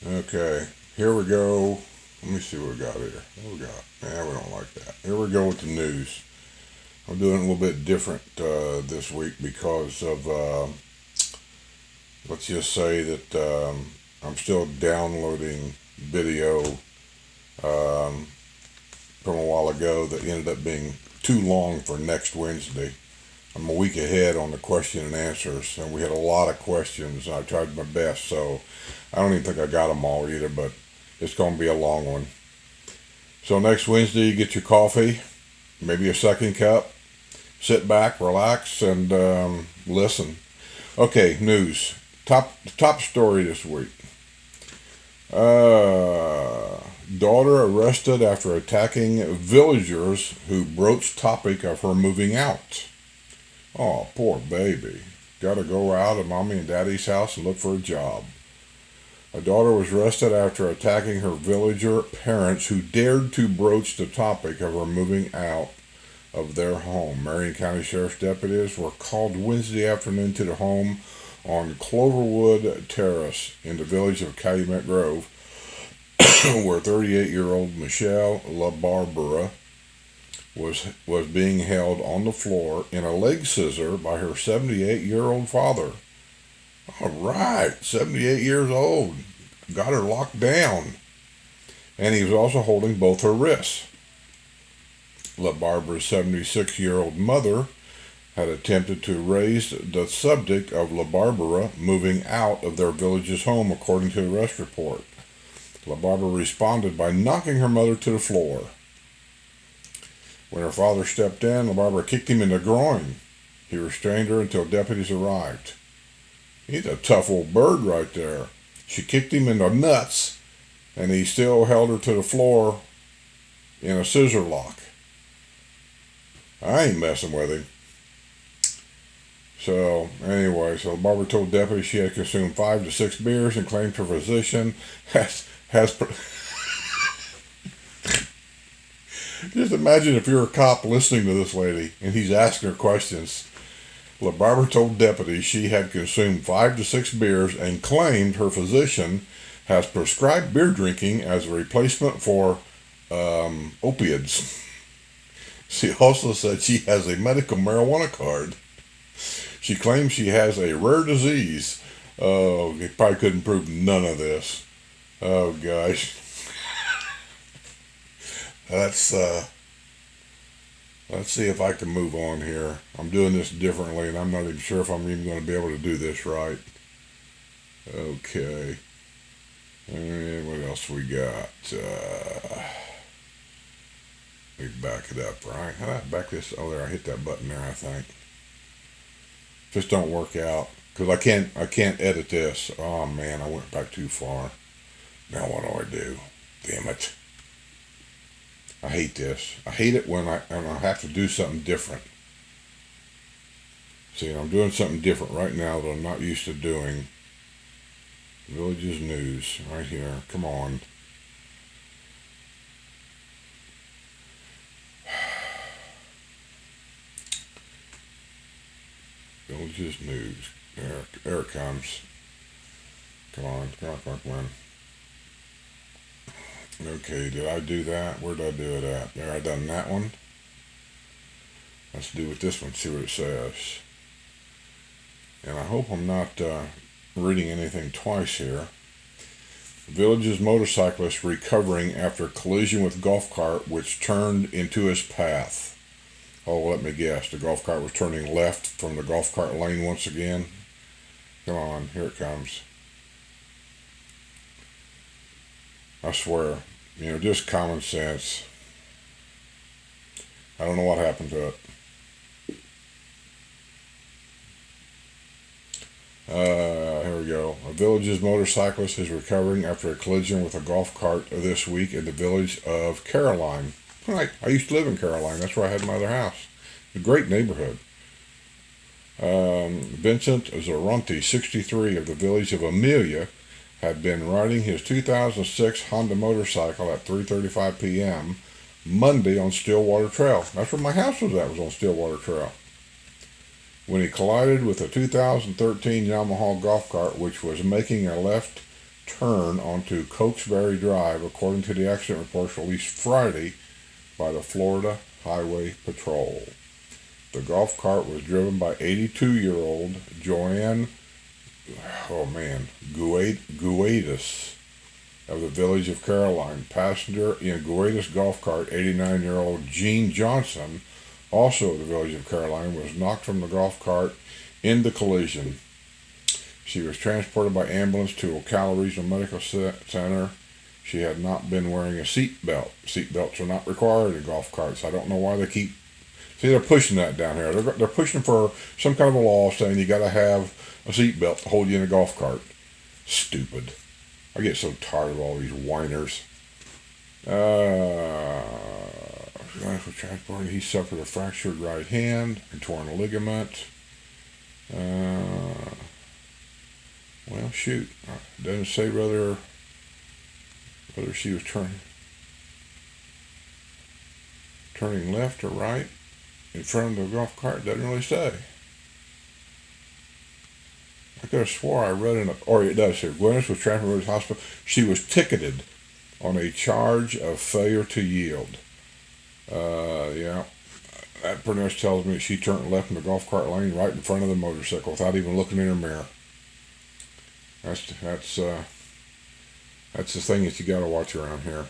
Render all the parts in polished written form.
Okay, here we go. Let me see what we got here. What we got? We don't like that. Here we go with the news. I'm doing it a little bit different this week because of, let's just say that I'm still downloading video um, from a while ago that ended up being too long for next Wednesday. I'm a week ahead on the question and answers, and we had a lot of questions, and I tried my best, so I don't even think I got them all either, but it's going to be a long one. So next Wednesday, you get your coffee, maybe a second cup, sit back, relax, and listen. Okay, news. Top story this week. Daughter arrested after attacking villagers who broached topic of her moving out. Oh, poor baby. Got to go out of mommy and daddy's house and look for a job. A daughter was arrested after attacking her villager parents who dared to broach the topic of her moving out of their home. Marion County Sheriff's deputies were called Wednesday afternoon to the home on Cloverwood Terrace in the village of Calumet Grove, where 38-year-old Michelle LaBarbera was being held on the floor in a leg scissor by her 78-year-old father. All right, 78 years old. Got her locked down. And he was also holding both her wrists. LaBarbera's 76-year-old mother had attempted to raise the subject of LaBarbera moving out of their village's home, according to the arrest report. LaBarbera responded by knocking her mother to the floor. When her father stepped in, LaBarbera kicked him in the groin. He restrained her until deputies arrived. He's a tough old bird right there. She kicked him in the nuts, and he still held her to the floor in a scissor lock. I ain't messing with him. So, anyway, Barbara told deputies she had consumed 5 to 6 beers and claimed her physician has just imagine if you're a cop listening to this lady and he's asking her questions. LaBarbera told deputies she had consumed 5 to 6 beers and claimed her physician has prescribed beer drinking as a replacement for opiates. She also said she has a medical marijuana card. She claims she has a rare disease. Oh, he probably couldn't prove none of this. Oh, gosh. Let's see if I can move on here. I'm doing this differently, and I'm not even sure if I'm even going to be able to do this right. Okay. And what else we got? Let me back it up, right? How do I back this? Oh, there, I hit that button there, I think. Just don't work out. Because I can't edit this. Oh, man, I went back too far. Now what do I do? Damn it. I hate this. I hate it when I have to do something different. See, I'm doing something different right now that I'm not used to doing. Villages News, right here. Come on. Villages News. There it comes. Come on, come on. Okay, did I do that? Where did I do it at? There, I done that one. Let's do with this one, see what it says. And I hope I'm not reading anything twice here. Village's motorcyclist recovering after collision with golf cart which turned into his path. Oh, let me guess. The golf cart was turning left from the golf cart lane once again. Come on, here it comes. I swear, just common sense. I don't know what happened to it. Here we go. A village's motorcyclist is recovering after a collision with a golf cart this week in the village of Caroline. Right. I used to live in Caroline. That's where I had my other house. A great neighborhood. Vincent Zaronti, 63, of the village of Amelia, had been riding his 2006 Honda motorcycle at 3:35 p.m. Monday on Stillwater Trail. That's where my house was at, was on Stillwater Trail. When he collided with a 2013 Yamaha golf cart, which was making a left turn onto Cokesbury Drive, according to the accident reports released Friday by the Florida Highway Patrol. The golf cart was driven by 82-year-old Joanne, Guaidis of the village of Caroline. Passenger in Guaidis golf cart, 89-year-old Jean Johnson, also of the village of Caroline, was knocked from the golf cart in the collision. She was transported by ambulance to Ocala Regional Medical Center. She had not been wearing a seat belt. Seat belts are not required in golf carts. I don't know why they keep... See, they're pushing that down here. They're pushing for some kind of a law saying you got to have a seat belt to hold you in a golf cart. Stupid. I get so tired of all these whiners. For transporting, he suffered a fractured right hand and torn ligament. Well, shoot. It doesn't say whether she was turning left or right in front of the golf cart. It doesn't really say. I could have swore I read it does here. Gwyneth was transported to the hospital. She was ticketed on a charge of failure to yield. Yeah. That pretty much tells me she turned left in the golf cart lane right in front of the motorcycle without even looking in her mirror. That's the thing that you got to watch around here.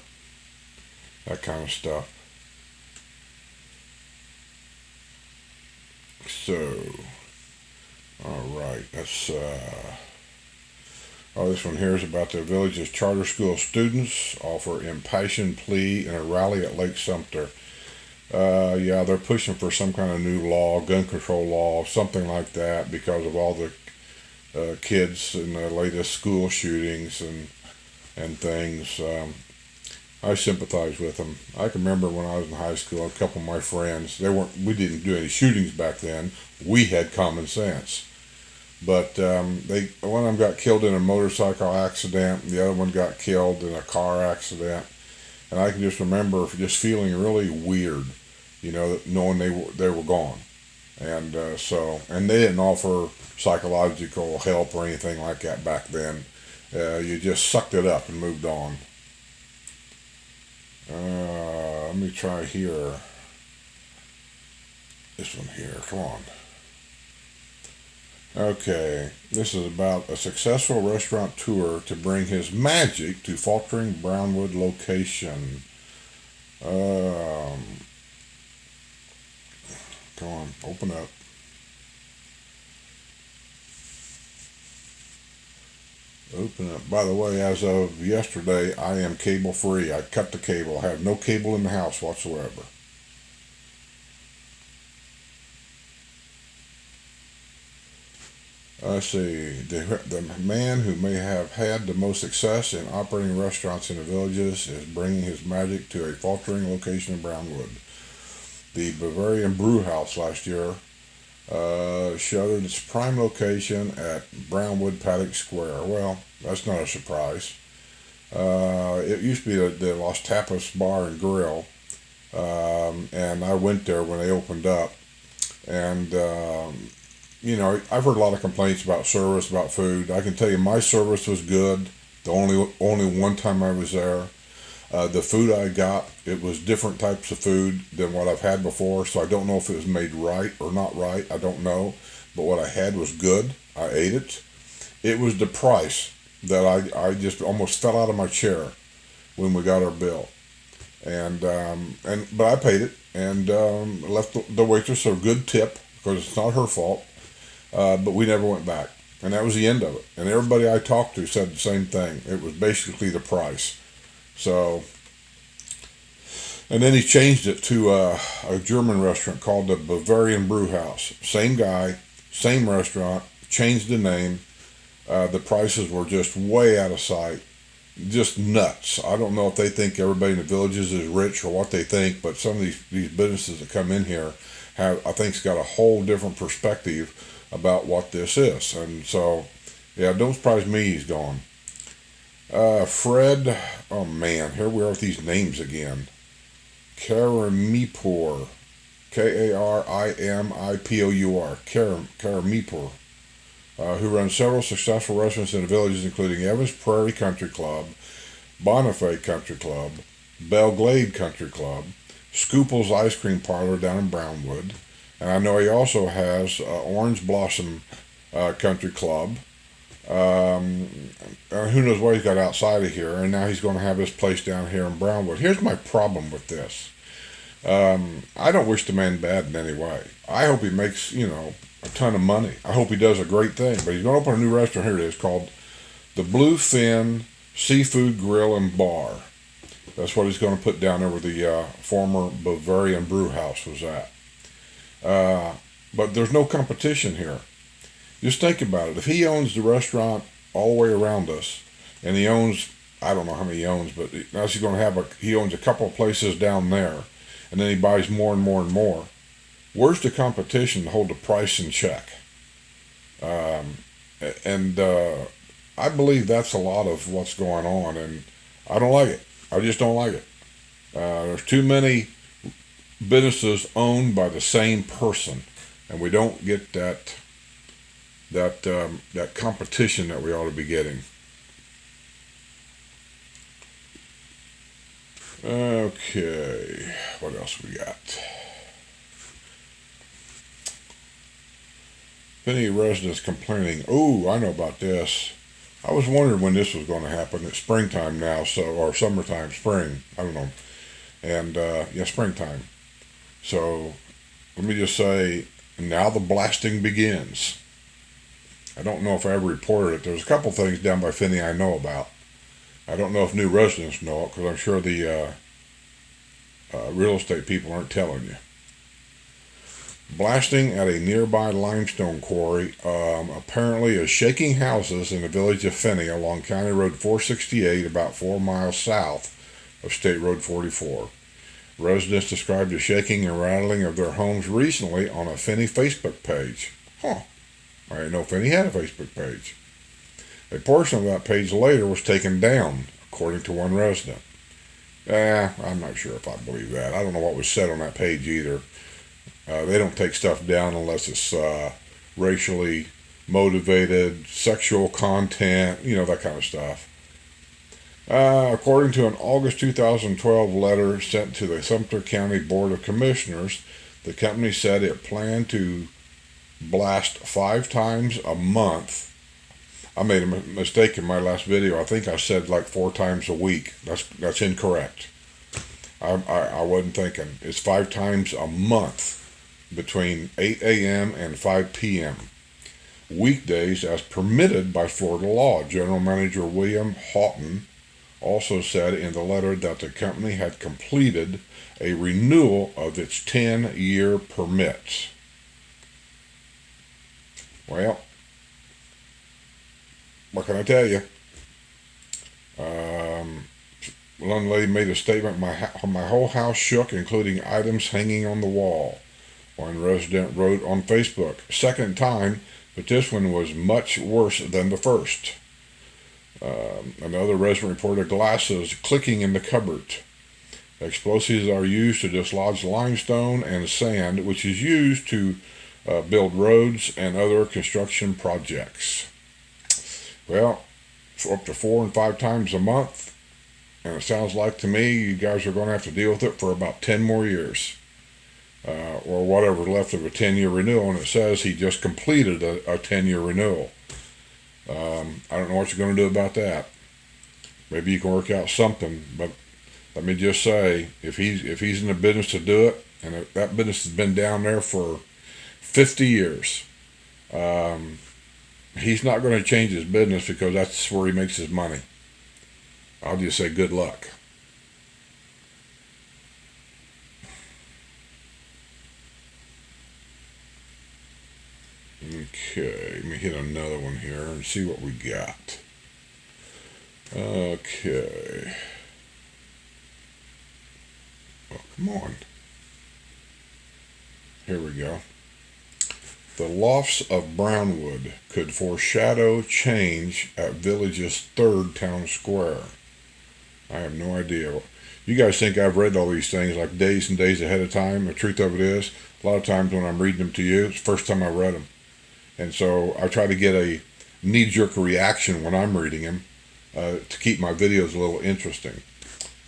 That kind of stuff. So, all right. This one here is about the village's charter school students offer impassioned plea in a rally at Lake Sumter. Yeah, they're pushing for some kind of new law, gun control law, something like that, because of all the kids in the latest school shootings and things. I sympathize with them. I can remember when I was in high school, a couple of my friends, we didn't do any shootings back then. We had common sense. But one of them got killed in a motorcycle accident, the other one got killed in a car accident. And I can just remember just feeling really weird, knowing they were gone. And and they didn't offer psychological help or anything like that back then. You just sucked it up and moved on. Let me try here. This one here, come on. Okay, this is about a successful restaurateur to bring his magic to faltering Brownwood location. Come on, open up. Open up. By the way, as of yesterday, I am cable free. I cut the cable. I have no cable in the house whatsoever. Let's see. The man who may have had the most success in operating restaurants in the villages is bringing his magic to a faltering location in Brownwood. The Bavarian Brew House last year shuttered its prime location at Brownwood Paddock Square. Well, that's not a surprise. It used to be the Los Tapas Bar and Grill, and I went there when they opened up. And, I've heard a lot of complaints about service, about food. I can tell you my service was good. The only one time I was there. The food I got, it was different types of food than what I've had before, so I don't know if it was made right or not right. I don't know. But what I had was good. I ate it. It was the price that I just almost fell out of my chair when we got our bill. But I paid it and left the waitress a good tip because it's not her fault. But we never went back. And that was the end of it. And everybody I talked to said the same thing. It was basically the price. So, and then he changed it to a German restaurant called the Bavarian Brew House. Same guy, same restaurant, changed the name. The prices were just way out of sight. Just nuts. I don't know if they think everybody in the villages is rich or what they think, but some of these businesses that come in here I think's got a whole different perspective about what this is. And so, yeah, don't surprise me he's gone. Fred, oh man, here we are with these names again. Karimipur, Karimipur. who runs several successful restaurants in the villages, including Evans Prairie Country Club, Bonifay Country Club, Belglade Country Club, Scoople's Ice Cream Parlor down in Brownwood, and I know he also has Orange Blossom Country Club. Who knows what he's got outside of here, and now he's going to have his place down here in Brownwood. Here's my problem with this. I don't wish the man bad in any way. I hope he makes, a ton of money. I hope he does a great thing. But he's going to open a new restaurant. Here it is, called the Bluefin Seafood Grill and Bar. That's what he's going to put down there where the former Bavarian Brew House was at. But there's no competition here. Just think about it. If he owns the restaurant all the way around us, and he owns, I don't know how many he owns, but now he's going to have he owns a couple of places down there, and then he buys more and more and more. Where's the competition to hold the price in check? And I believe that's a lot of what's going on, and I don't like it. I just don't like it. There's too many businesses owned by the same person, and we don't get that competition that we ought to be getting. Okay, what else we got? Many residents complaining. Oh, I know about this. I was wondering when this was going to happen. It's springtime now, or summertime, spring. I don't know. And springtime. So let me just say, now the blasting begins. I don't know if I ever reported it. There's a couple things down by Finney I know about. I don't know if new residents know it, because I'm sure the real estate people aren't telling you. Blasting at a nearby limestone quarry apparently is shaking houses in the village of Finney along County Road 468, about 4 miles south of State Road 44. Residents described the shaking and rattling of their homes recently on a Finney Facebook page. I didn't know Finney had a Facebook page. A portion of that page later was taken down, according to one resident. I'm not sure if I believe that. I don't know what was said on that page either. They don't take stuff down unless it's racially motivated, sexual content, that kind of stuff. According to an August 2012 letter sent to the Sumter County Board of Commissioners, the company said it planned to blast 5 times a month. I made a mistake in my last video. I think I said like 4 times a week. That's incorrect. I wasn't thinking. It's 5 times a month between 8 a.m. and 5 p.m. weekdays as permitted by Florida law. General Manager William Houghton also said in the letter that the company had completed a renewal of its 10-year permits. Well, what can I tell you? One lady made a statement, my whole house shook, including items hanging on the wall. One resident wrote on Facebook, second time, but this one was much worse than the first. Another resident reported glasses clicking in the cupboard. Explosives are used to dislodge limestone and sand, which is used to build roads and other construction projects. Well, for up to 4 and 5 times a month, and it sounds like to me you guys are going to have to deal with it for about 10 more years. Or whatever left of a 10-year renewal, and it says he just completed a 10-year renewal. I don't know what you're going to do about that. Maybe you can work out something, but let me just say, if he's in the business to do it, and if that business has been down there for 50 years, he's not going to change his business because that's where he makes his money. I'll just say good luck. Okay, let me hit another one here and see what we got. Okay. Oh, come on. Here we go. The lofts of Brownwood could foreshadow change at Village's third town square. I have no idea. You guys think I've read all these things like days and days ahead of time. The truth of it is, a lot of times when I'm reading them to you, it's the first time I read them. And so I try to get a knee-jerk reaction when I'm reading them to keep my videos a little interesting.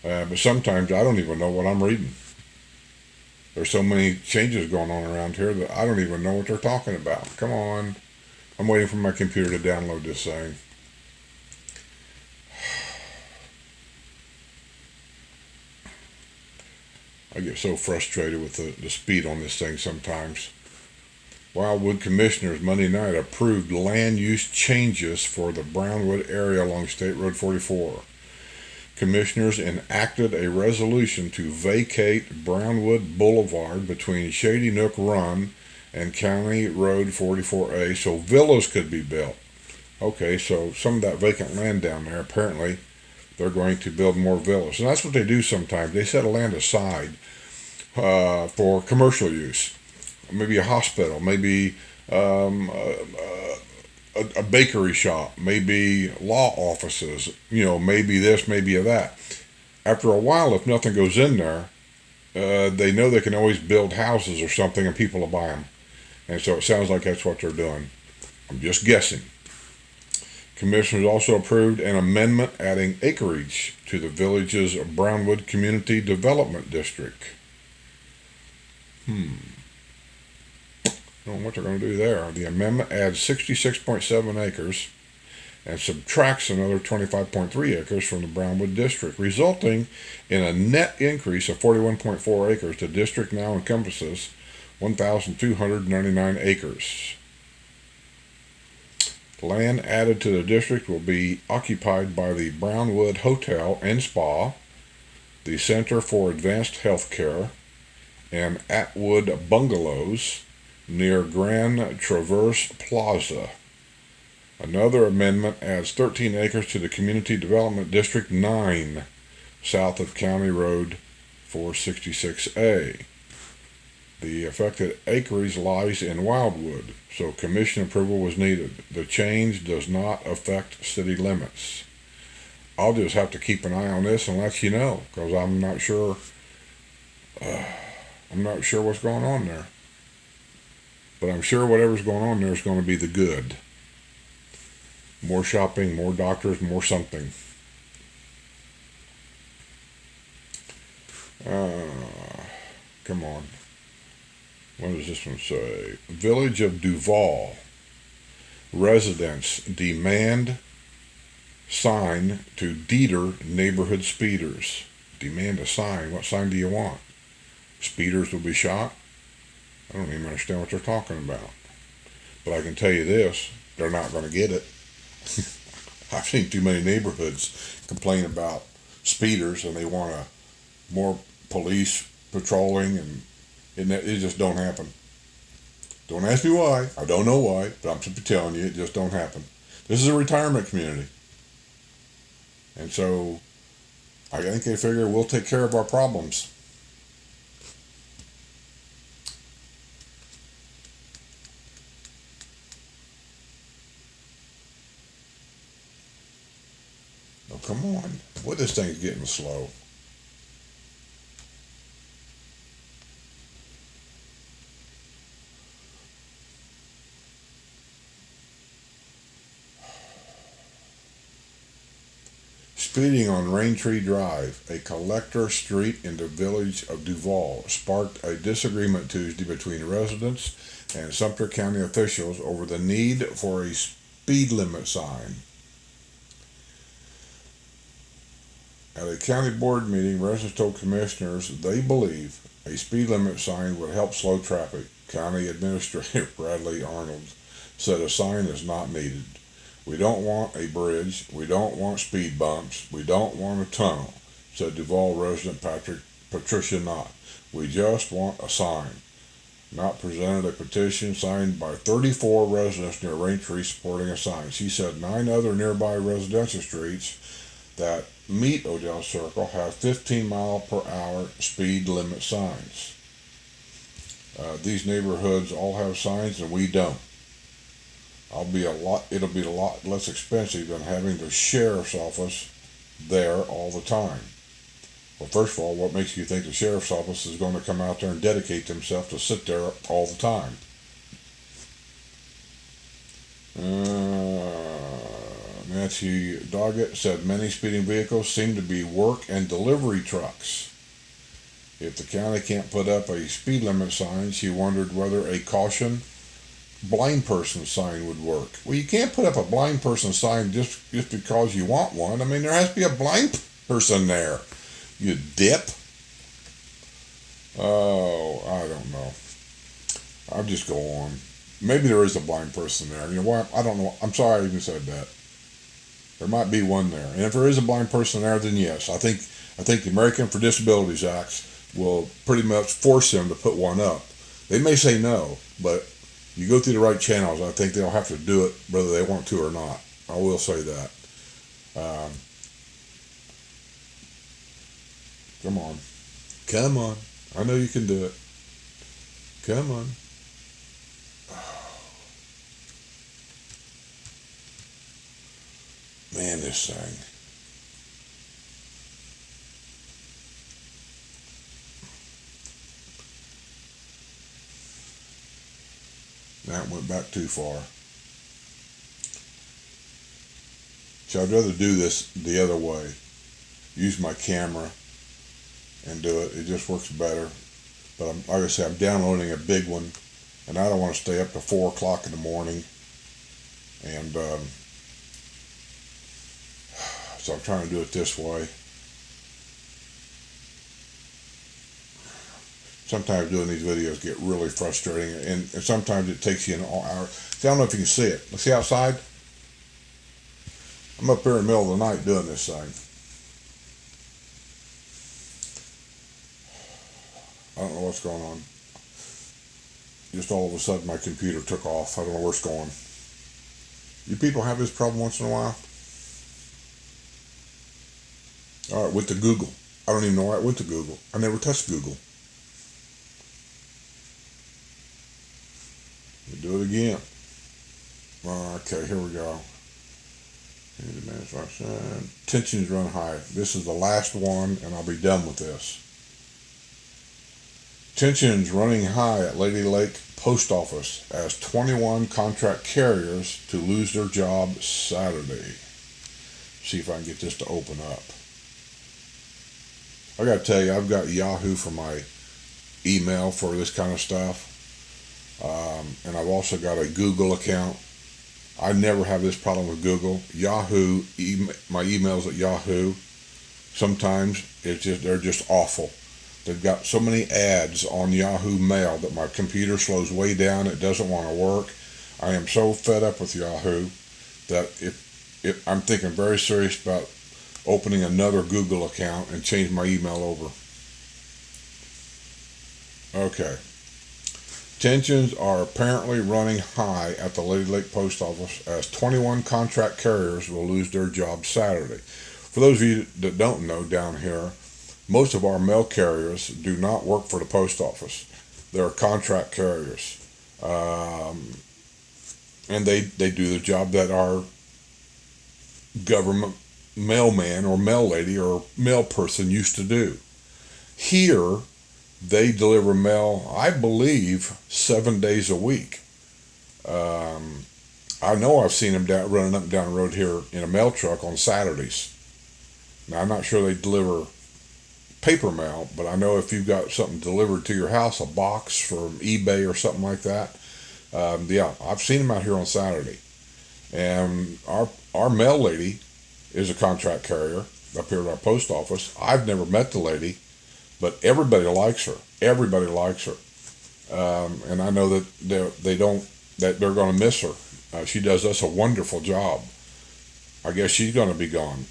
But sometimes I don't even know what I'm reading. There's so many changes going on around here that I don't even know what they're talking about. Come on. I'm waiting for my computer to download this thing. I get so frustrated with the speed on this thing sometimes. Wildwood commissioners Monday night approved land use changes for the Brownwood area along State Road 44. Commissioners enacted a resolution to vacate Brownwood Boulevard between Shady Nook Run and County Road 44A so villas could be built. Okay, so some of that vacant land down there, apparently they're going to build more villas. And that's what they do sometimes. They set a land aside for commercial use. Maybe a hospital, maybe a bakery shop, maybe law offices, maybe this, maybe that. After a while, if nothing goes in there, they know they can always build houses or something and people will buy them. And so it sounds like that's what they're doing. I'm just guessing. Commissioners also approved an amendment adding acreage to the village's Brownwood Community Development District. I don't know what they're going to do there. The amendment adds 66.7 acres and subtracts another 25.3 acres from the Brownwood district, resulting in a net increase of 41.4 acres. The district now encompasses 1,299 acres. The land added to the district will be occupied by the Brownwood Hotel and Spa, the Center for Advanced Health Care, and Atwood Bungalows near Grand Traverse Plaza. Another amendment adds 13 acres to the Community Development District 9, south of County Road 466A. The affected acreage lies in Wildwood, so commission approval was needed. The change does not affect city limits. I'll just have to keep an eye on this and let you know, because I'm not sure what's going on there. But I'm sure whatever's going on there is going to be the good. More shopping, more doctors, more something. Come on. What does this one say? Village of Duval. Residents demand sign to deter neighborhood speeders. Demand a sign. What sign do you want? Speeders will be shot? I don't even understand what they're talking about. But I can tell you this, they're not going to get it. I've seen too many neighborhoods complain about speeders and they want more police patrolling and it just don't happen. Don't ask me why. I don't know why, but I'm simply telling you it just don't happen. This is a retirement community. And so I think they figure we'll take care of our problems. Oh, come on. What, this thing's getting slow. Speeding on Raintree Drive, a collector street in the village of Duval, sparked a disagreement Tuesday between residents and Sumter County officials over the need for a speed limit sign. At a county board meeting, residents told commissioners they believe a speed limit sign would help slow traffic. County Administrator Bradley Arnold said a sign is not needed. We don't want a bridge. We don't want speed bumps. We don't want a tunnel, said Duval resident Patricia Knott. We just want a sign. Knott presented a petition signed by 34 residents near Raintree supporting a sign. She said 9 other nearby residential streets that meet Odell Circle have 15-mile-per-hour speed limit signs. These neighborhoods all have signs and we don't. It'll be a lot less expensive than having the sheriff's office there all the time. Well, first of all, what makes you think the sheriff's office is going to come out there and dedicate themselves to sit there all the time? Nancy Doggett said many speeding vehicles seem to be work and delivery trucks. If the county can't put up a speed limit sign, she wondered whether a caution blind person sign would work. Well, you can't put up a blind person sign just because you want one. I mean, there has to be a blind person there. You dip. Oh, I don't know. I'll just go on. Maybe there is a blind person there. You know what? I don't know. I'm sorry I even said that. There might be one there. And if there is a blind person there, then yes. I think the American for Disabilities Act will pretty much force them to put one up. They may say no, but you go through the right channels. I think they'll have to do it whether they want to or not. I will say that. Um, Come on. Come on. I know you can do it. Come on. Man, this thing. That went back too far. So I'd rather do this the other way. Use my camera and do it. It just works better. But like I said, I'm downloading a big one, and I don't want to stay up to 4 o'clock in the morning. And so I'm trying to do it this way. Sometimes doing these videos get really frustrating, and sometimes it takes you an hour. See, I don't know if you can see it. Let's see outside. I'm up here in the middle of the night doing this thing. I don't know what's going on. Just all of a sudden my computer took off. I don't know where it's going. You people have this problem once in a while? All right, with the Google. I don't even know why I went to Google. I never touched Google. Let me do it again. Okay, here we go. Tensions run high. This is the last one, and I'll be done with this. Tensions running high at Lady Lake Post Office as 21 contract carriers to lose their job Saturday. See if I can get this to open up. I gotta tell you, I've got Yahoo for my email for this kind of stuff. And I've also got a Google account. I never have this problem with Google. Yahoo, my emails at Yahoo, sometimes they're just awful. They've got so many ads on Yahoo Mail that my computer slows way down. It doesn't want to work. I am so fed up with Yahoo that if I'm thinking very serious about opening another Google account and change my email over. Okay. Tensions are apparently running high at the Lady Lake Post Office as 21 contract carriers will lose their jobs Saturday. For those of you that don't know down here, most of our mail carriers do not work for the post office. They're contract carriers. And they do the job that our government mailman or mail lady or mail person used to do. Here, they deliver mail, I believe, 7 days a week. I know I've seen them running up and down the road here in a mail truck on Saturdays. Now, I'm not sure they deliver paper mail, but I know if you've got something delivered to your house, a box from eBay or something like that, yeah, I've seen them out here on Saturday. And our mail lady is a contract carrier up here at our post office. I've never met the lady, but everybody likes her. Everybody likes her, and I know that they're going to miss her. She does us a wonderful job. I guess she's going to be gone.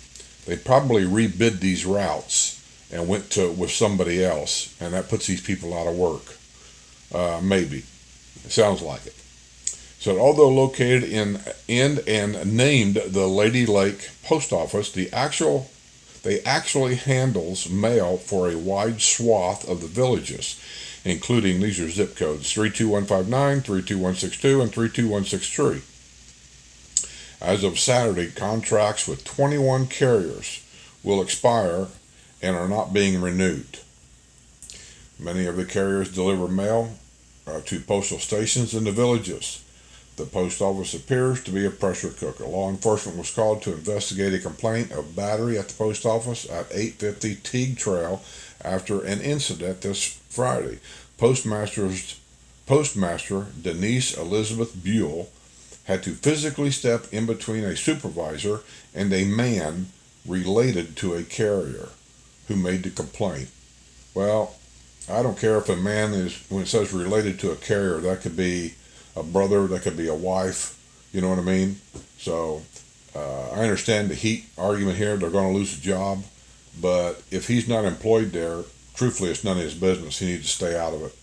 They probably rebid these routes and went to with somebody else, and that puts these people out of work. Maybe. It sounds like it. So, although located in and named the Lady Lake Post Office, they actually handles mail for a wide swath of the villages, including, these are zip codes, 32159, 32162, and 32163. As of Saturday, contracts with 21 carriers will expire and are not being renewed. Many of the carriers deliver mail to postal stations in the villages. The post office appears to be a pressure cooker. Law enforcement was called to investigate a complaint of battery at the post office at 850 Teague Trail after an incident this Friday. Postmaster Denise Elizabeth Buell had to physically step in between a supervisor and a man related to a carrier who made the complaint. Well, I don't care if a man is, when it says related to a carrier, that could be a brother, that could be a wife, you know what I mean? So I understand the heat argument here, they're going to lose a job, but if he's not employed there, truthfully, it's none of his business. He needs to stay out of it.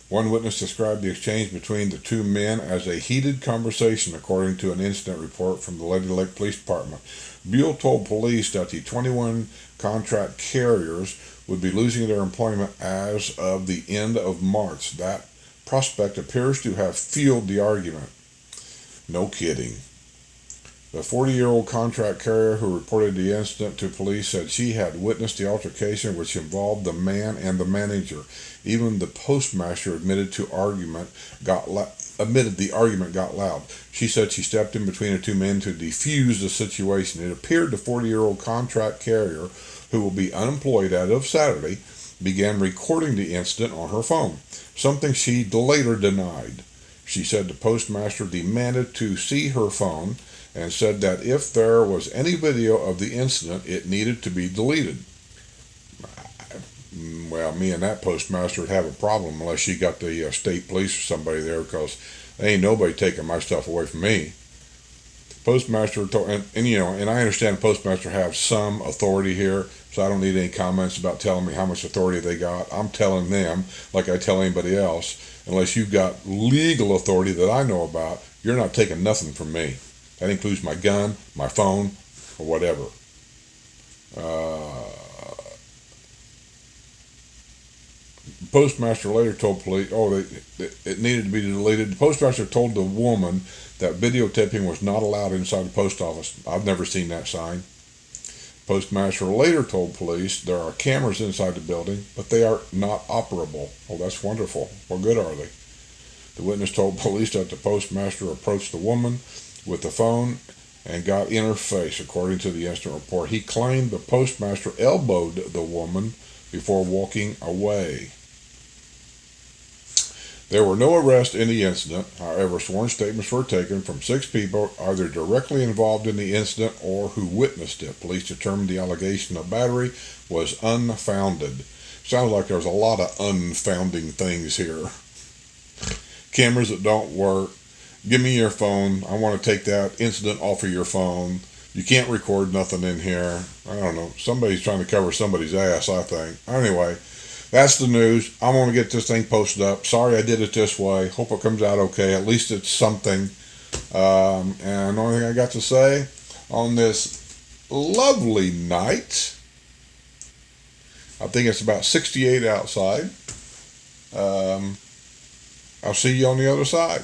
One witness described the exchange between the two men as a heated conversation, according to an incident report from the Lady Lake Police Department. Buell told police that the 21 contract carriers would be losing their employment as of the end of March. That prospect appears to have fueled the argument. No kidding. The 40-year-old contract carrier who reported the incident to police said she had witnessed the altercation, which involved the man and the manager. Even the postmaster admitted the argument got loud. She said she stepped in between the two men to defuse the situation. It appeared the 40-year-old contract carrier, who will be unemployed as of Saturday, began recording the incident on her phone, something she later denied. She said the postmaster demanded to see her phone and said that if there was any video of the incident, it needed to be deleted. Well, me and that postmaster would have a problem unless she got the state police or somebody there, because ain't nobody taking my stuff away from me. Postmaster told, and I understand postmaster have some authority here, so I don't need any comments about telling me how much authority they got. I'm telling them, like I tell anybody else, unless you've got legal authority that I know about, you're not taking nothing from me. That includes my gun, my phone, or whatever. Postmaster later told police, it needed to be deleted. The postmaster told the woman that videotaping was not allowed inside the post office. I've never seen that sign. Postmaster later told police there are cameras inside the building, but they are not operable. Oh, that's wonderful. What good are they? The witness told police that the postmaster approached the woman with the phone and got in her face, according to the incident report. He claimed the postmaster elbowed the woman before walking away. There were no arrests in the incident. However, sworn statements were taken from 6 people either directly involved in the incident or who witnessed it. Police determined the allegation of battery was unfounded. Sounds like there's a lot of unfounding things here. Cameras that don't work. Give me your phone. I want to take that incident off of your phone. You can't record nothing in here. I don't know. Somebody's trying to cover somebody's ass, I think. Anyway, that's the news. I'm going to get this thing posted up. Sorry I did it this way. Hope it comes out okay. At least it's something. And the only thing I got to say on this lovely night, I think it's about 68 outside. I'll see you on the other side.